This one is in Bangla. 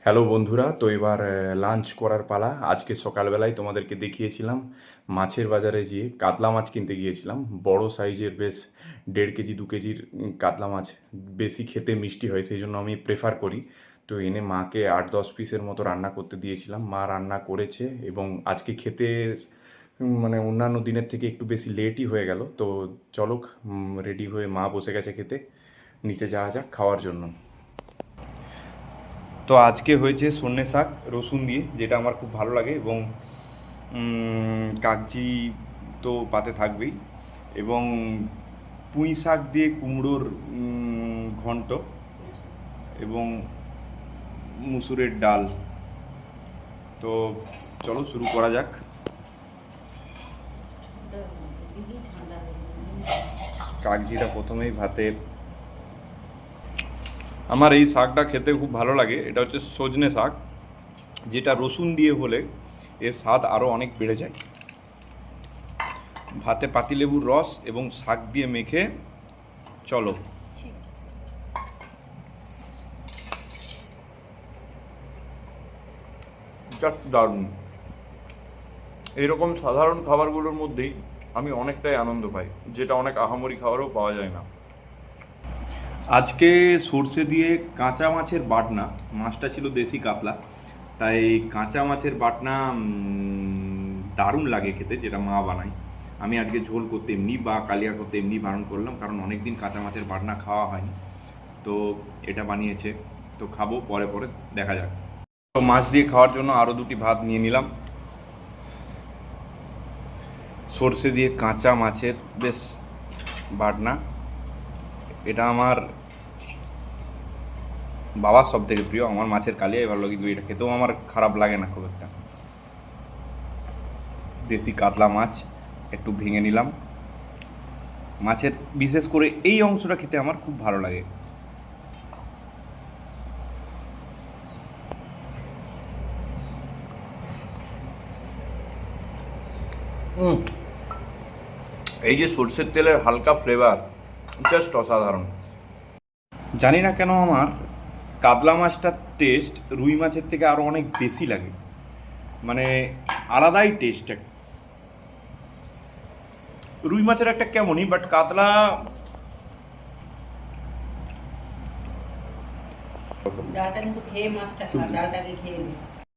হ্যালো বন্ধুরা, তো এবার লাঞ্চ করার পালা। আজকে সকালবেলায় তোমাদেরকে দেখিয়েছিলাম মাছের বাজারে গিয়ে কাতলা মাছ কিনতে গিয়েছিলাম। বড় সাইজের বেশ 1.5 কেজি 2 কেজির কাতলা মাছ বেশি খেতে মিষ্টি হয়, সেই জন্য আমি প্রেফার করি। তো এনে মাকে 8-10 পিসের মতো রান্না করতে দিয়েছিলাম, মা রান্না করেছে এবং আজকে খেতে মানে অন্যান্য দিনের থেকে একটু বেশি লেটই হয়ে গেল। তো চলো, রেডি হয়ে মা বসে গেছে খেতে, নিচে যাওয়া যাক খাওয়ার জন্য। তো আজকে হয়েছে সর্ষে শাক রসুন দিয়ে, যেটা আমার খুব ভালো লাগে, এবং কাগজি তো পাতে থাকবেই, এবং পুঁই শাক দিয়ে কুমড়োর ঘন্ট, এবং মুসুরের ডাল। তো চলো শুরু করা যাক। কাগজিটা প্রথমেই ভাতে। আমার এই শাকটা খেতে খুব ভালো লাগে, এটা হচ্ছে সজনে শাক, যেটা রসুন দিয়ে হলে এর স্বাদ আরও অনেক বেড়ে যায়। ভাতে পাতিলেবুর রস এবং শাক দিয়ে মেখে চলো। জাস্ট দারুণ। এইরকম সাধারণ খাবারগুলোর মধ্যেই আমি অনেকটাই আনন্দ পাই, যেটা অনেক আহামরি খাবারও পাওয়া যায় না। আজকে সর্ষে দিয়ে কাঁচা মাছের বাটনা, মাছটা ছিল দেশি কাতলা, তাই কাঁচা মাছের বাটনা দারুণ লাগে খেতে, যেটা মা বানায়। আমি আজকে ঝোল করতে এমনি বা কালিয়া করতে এমনি বারণ করলাম, কারণ অনেক দিন কাঁচা মাছের বাটনা খাওয়া হয়নি। তো এটা বানিয়েছে, তো খাবো পরে পরে, দেখা যাক। তো মাছ দিয়ে খাওয়ার জন্য আরও 2টি ভাত নিয়ে নিলাম। সর্ষে দিয়ে কাঁচা মাছের বেশ বাটনা, এটা আমার বাবার সব থেকে প্রিয়। আমার মাছের কালিয়াই ভালো লাগে, কিন্তু এটা খেতেও আমার খারাপ লাগে না খুব একটা। দেশি কাতলা মাছ একটু ভেঙে নিলাম। মাছের বিশেষ করে এই অংশটা খেতে আমার খুব ভালো লাগে। এই যে সর্ষের তেলের হালকা ফ্লেভার, জাস্ট অসাধারণ। জানি না কেন আমার কাতলা মাছটার টেস্ট রুই মাছের থেকে আরও অনেক বেশি লাগে, মানে আলাদাই টেস্ট। রুই মাছের একটা কেমনই, বাট কাতলা ডালটা কিন্তু খেয়ে মাছটা খা, ডালটাকে খেয়ে নে।